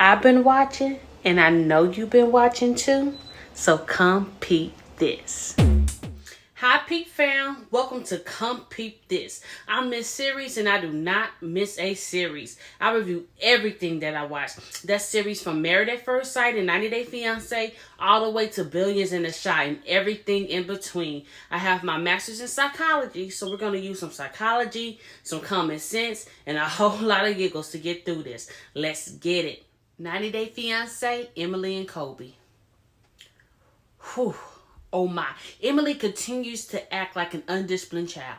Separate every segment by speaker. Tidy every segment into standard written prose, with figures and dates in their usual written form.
Speaker 1: I've been watching, and I know you've been watching too. So come peep this. Hi, Peep fam. Welcome to Come Peep This. I'm Miss Series, and I do not miss a series. I review everything that I watch. That series from Married at First Sight and 90 Day Fiance, all the way to Billions in the Shot and everything in between. I have my master's in psychology, so we're going to use some psychology, some common sense, and a whole lot of giggles to get through this. Let's get it. 90 Day Fiance, Emily and Kobe. Whew. Oh my. Emily continues to act like an undisciplined child.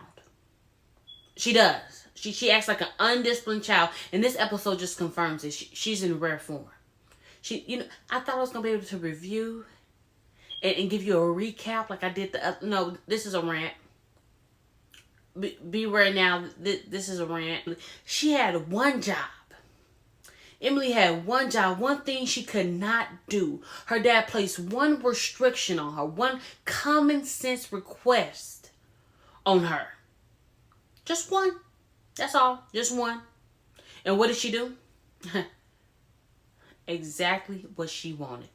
Speaker 1: She does. She acts like an undisciplined child. And this episode just confirms it. She's in rare form. I thought I was going to be able to review and give you a recap like I did no, this is a rant. Beware now. This is a rant. She had one job. Emily had one job, one thing she could not do. Her dad placed one restriction on her, one common sense request on her. Just one. That's all. Just one. And what did she do? Exactly what she wanted.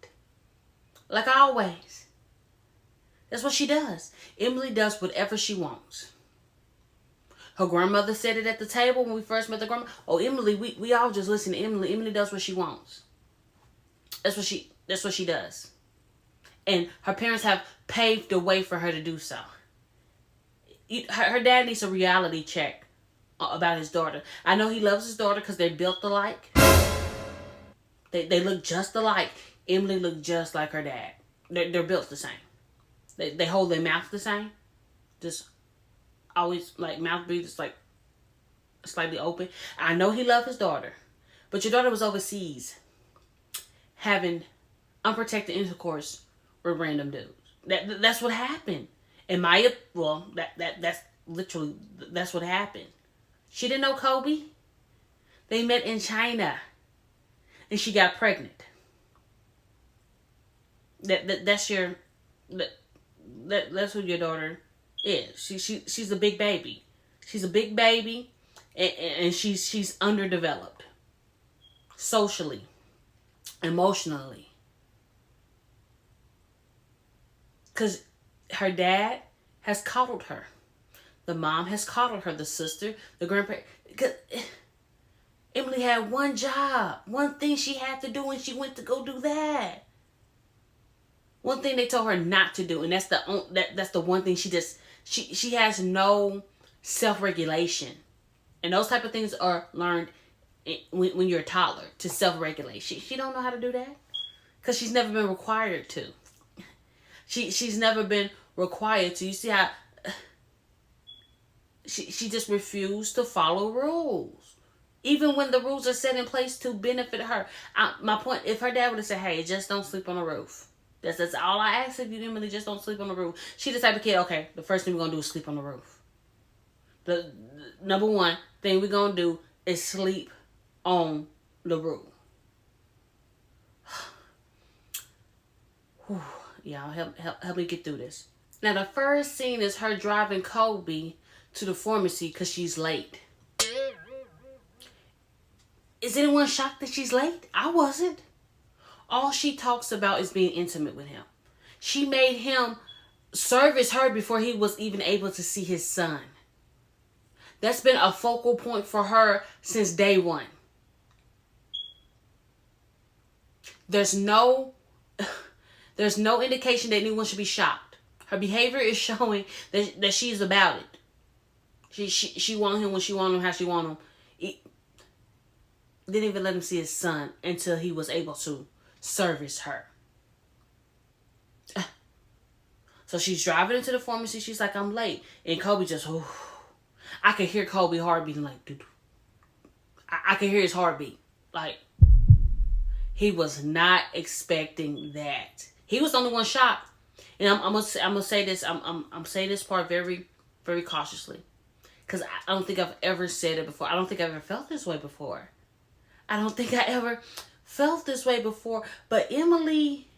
Speaker 1: Like always. That's what she does. Emily does whatever she wants. Her grandmother said it at the table when we first met the grandma. Oh, Emily, we all just listen to Emily. Emily does what she wants. That's what she does. And her parents have paved the way for her to do so. Her dad needs a reality check about his daughter. I know he loves his daughter because they're built alike. They look just alike. Emily looked just like her dad. They're built the same. They hold their mouth the same. Just always like mouth breathes like slightly open. I know he loved his daughter, but your daughter was overseas having unprotected intercourse with random dudes. That's what happened. That's literally that's what happened. She didn't know Kobe. They met in China, and she got pregnant. That's who your daughter is. She's a big baby. She's a big baby, and she's underdeveloped socially, emotionally. Because her dad has coddled her. The mom has coddled her. The sister, the grandparent. Because Emily had one job, one thing she had to do, and she went to go do that. One thing they told her not to do, and that's the one thing she has no self-regulation. And those type of things are learned when you're a toddler, to self-regulate. She don't know how to do that because she's never been required to. She's never been required to. You see how she just refused to follow rules. Even when the rules are set in place to benefit her. My point, if her dad would have said, hey, just don't sleep on the roof. That's all I ask of you, Emily. Just don't sleep on the roof. She the type of kid, okay, the first thing we're going to do is sleep on the roof. The number one thing we're going to do is sleep on the roof. Y'all, help me get through this. Now, the first scene is her driving Kobe to the pharmacy because she's late. Is anyone shocked that she's late? I wasn't. All she talks about is being intimate with him. She made him service her before he was even able to see his son. That's been a focal point for her since day one. There's no indication that anyone should be shocked. Her behavior is showing that she's about it. She want him when she want him, how she want him. Didn't even let him see his son until he was able to service her. So she's driving into the pharmacy. She's like, I'm late. And Kobe just, I could hear Kobe heart beating like, dude. I could hear his heartbeat. Like, he was not expecting that. He was the only one shocked. And I'm gonna say this. I'm saying this part very, very cautiously, because I don't think I've ever said it before. I don't think I've ever felt this way before. I don't think I ever felt this way before. But Emily,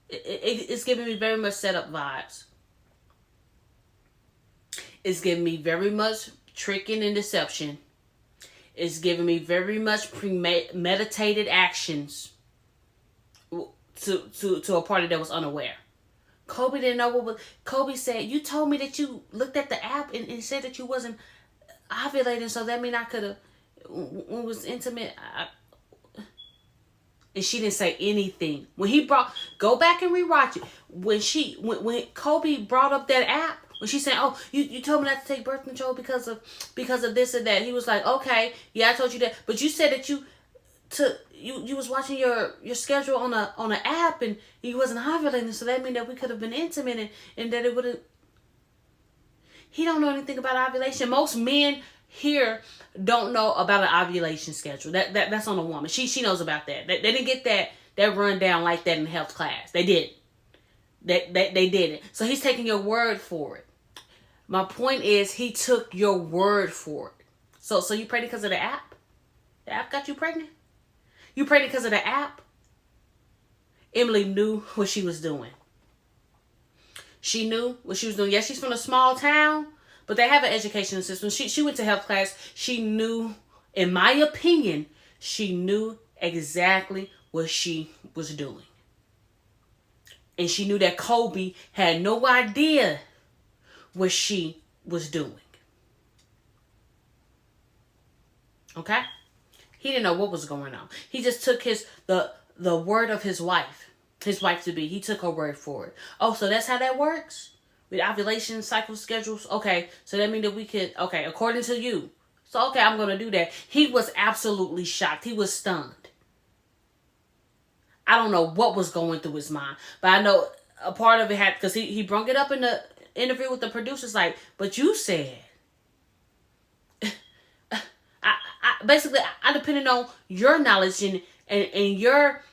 Speaker 1: it's giving me very much setup vibes. It's giving me very much tricking and deception. It's giving me very much premeditated actions to a party that was unaware. Kobe didn't know what was. Kobe said, "You told me that you looked at the app and said that you wasn't ovulating, so that mean I could have when it was intimate." And she didn't say anything. When he go back and rewatch it. When Kobe brought up that app, when she said, "Oh, you told me not to take birth control because of this and that," he was like, "Okay, yeah, I told you that, but you said that you was watching your schedule on a app and you wasn't ovulating, so that means that we could have been intimate and that it would have." He don't know anything about ovulation. Most men here don't know about an ovulation schedule. That's on a woman. She knows about that. They didn't get that rundown like that in health class. They did. They didn't. So he's taking your word for it. My point is, he took your word for it. So you pregnant because of the app? The app got you pregnant? You pregnant because of the app? Emily knew what she was doing. She knew what she was doing. Yes, she's from a small town, but they have an educational system. She went to health class. She knew, in my opinion, she knew exactly what she was doing. And she knew that Kobe had no idea what she was doing. Okay? He didn't know what was going on. He just took the word of his wife to be. He took her word for it. Oh, so that's how that works? With ovulation cycle schedules? Okay, so that means that we could, okay, according to you. So, okay, I'm going to do that. He was absolutely shocked. He was stunned. I don't know what was going through his mind, but I know a part of it had, because he brought it up in the interview with the producers, like, but you said, basically, I depended on your knowledge and your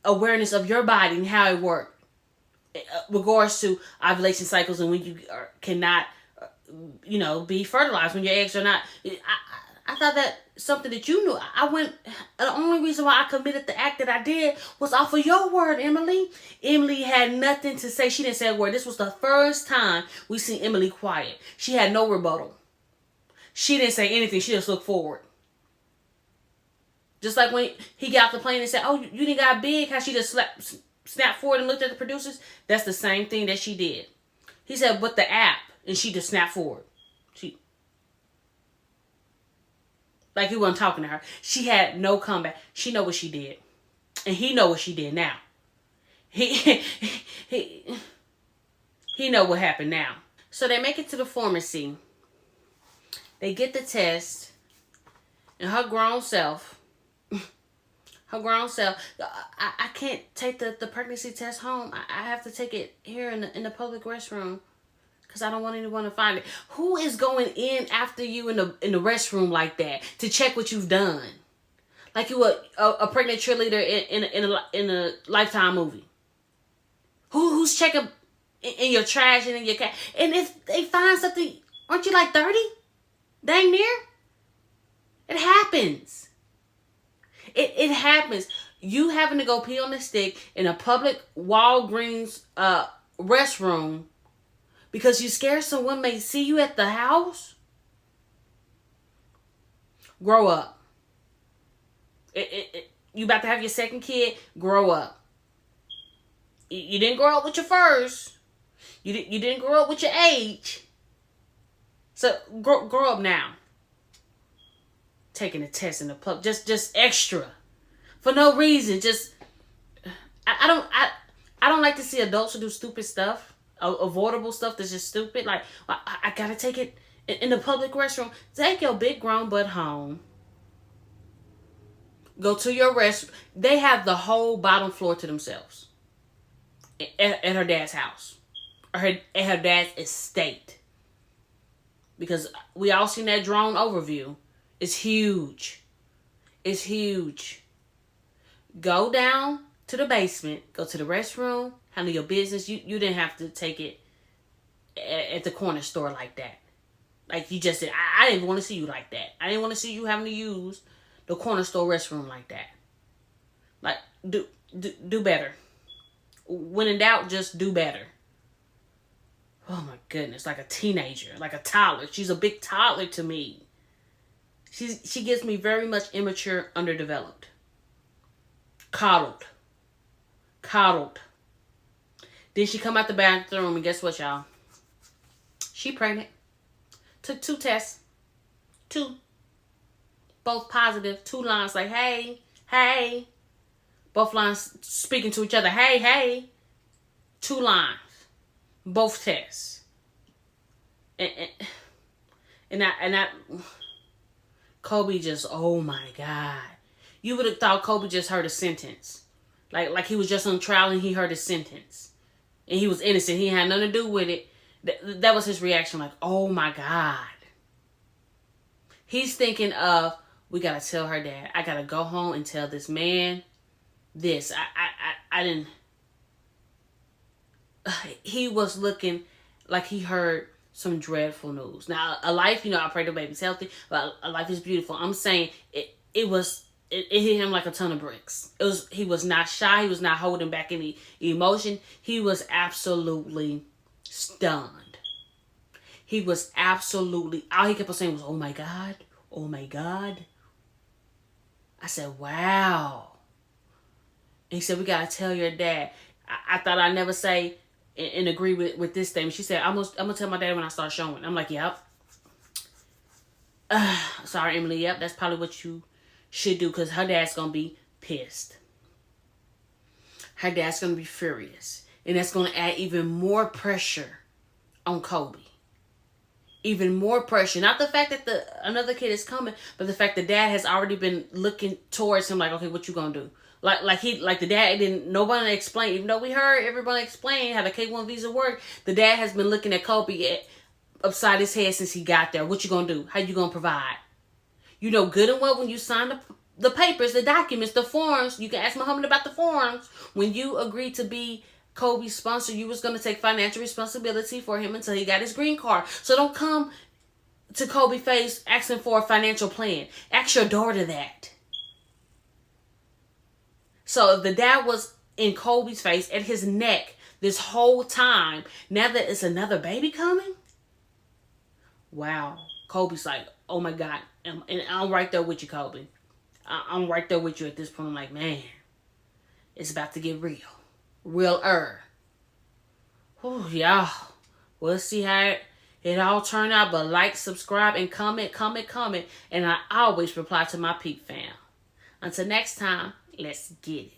Speaker 1: awareness of your body and how it worked, regards to ovulation cycles and when you cannot, be fertilized, when your eggs are not. I thought that something that you knew. The only reason why I committed the act that I did was off of your word, Emily. Emily had nothing to say. She didn't say a word. This was the first time we seen Emily quiet. She had no rebuttal. She didn't say anything. She just looked forward. Just like when he got off the plane and said, "Oh, you didn't got big," how she just snapped forward and looked at the producers. That's the same thing that she did. He said, "But the app," and she just snapped forward. Like he wasn't talking to her. She had no comeback. She know what she did. And he know what she did now. He know what happened now. So they make it to the pharmacy. They get the test. And her grown self, I can't take the pregnancy test home. I have to take it here in the public restroom. Because I don't want anyone to find it. Who is going in after you in the restroom like that to check what you've done? Like you a pregnant cheerleader in a Lifetime movie. Who's checking in your trash and in your cat? And if they find something, aren't you like 30? Dang near? It happens. It happens. You having to go pee on the stick in a public Walgreens restroom because you scared someone may see you at the house? Grow up. You about to have your second kid? Grow up. You didn't grow up with your first. You didn't grow up with your age. So grow up now. Taking a test in the public, just extra, for no reason. Just I don't like to see adults do stupid stuff. Avoidable stuff that's just stupid. Like, I gotta take it in the public restroom. Take your big grown butt home. Go to your restroom. They have the whole bottom floor to themselves. At her dad's house. Or at her dad's estate. Because we all seen that drone overview. It's huge. It's huge. Go down to the basement. Go to the restroom. Handle your business. You didn't have to take it at the corner store like that. Like you just said, I didn't want to see you like that. I didn't want to see you having to use the corner store restroom like that. Like, do better. When in doubt, just do better. Oh my goodness, like a teenager, like a toddler. She's a big toddler to me. She gives me very much immature, underdeveloped. Coddled. Coddled. Then she come out the bathroom and guess what, y'all? She pregnant. Took 2 tests. 2. Both positive. 2 lines like, hey, hey. Both lines speaking to each other. Hey, hey. 2 lines. Both tests. And I Kobe just, oh my God. You would have thought Kobe just heard a sentence. Like he was just on trial and he heard a sentence. And he was innocent. He had nothing to do with it. That was his reaction. Like, oh my God. He's thinking of, we got to tell her dad. I got to go home and tell this man this. I didn't. He was looking like he heard some dreadful news. Now, a life, I pray the baby's healthy, but a life is beautiful. I'm saying it hit him like a ton of bricks. He was not shy. He was not holding back any emotion. He was absolutely stunned. He was absolutely, all he kept on saying was, oh my God, oh my God. I said, wow. And he said, we got to tell your dad. I thought I'd never say and agree with this statement. She said, I'm going to tell my dad when I start showing. I'm like, yep. Sorry, Emily. Yep, that's probably what you should do because her dad's going to be pissed. Her dad's going to be furious. And that's going to add even more pressure on Kobe. Even more pressure. Not the fact that another kid is coming, but the fact that dad has already been looking towards him like, okay, what you going to do? Like the dad didn't, nobody explained, even though we heard everybody explain how the K-1 visa worked, the dad has been looking at Kobe upside his head since he got there. What you going to do? How you going to provide? You know good and well when you sign the papers, the documents, the forms, you can ask Muhammad about the forms. When you agreed to be Kobe's sponsor, you was going to take financial responsibility for him until he got his green card. So don't come to Kobe face asking for a financial plan. Ask your daughter that. So if the dad was in Kobe's face, at his neck this whole time, now that it's another baby coming, wow. Kobe's like, oh my God. And I'm right there with you, Kobe. I'm right there with you at this point. I'm like, man, it's about to get real. Realer. Oh, y'all. We'll see how it all turned out. But like, subscribe, and comment. And I always reply to my peep fam. Until next time, let's get it.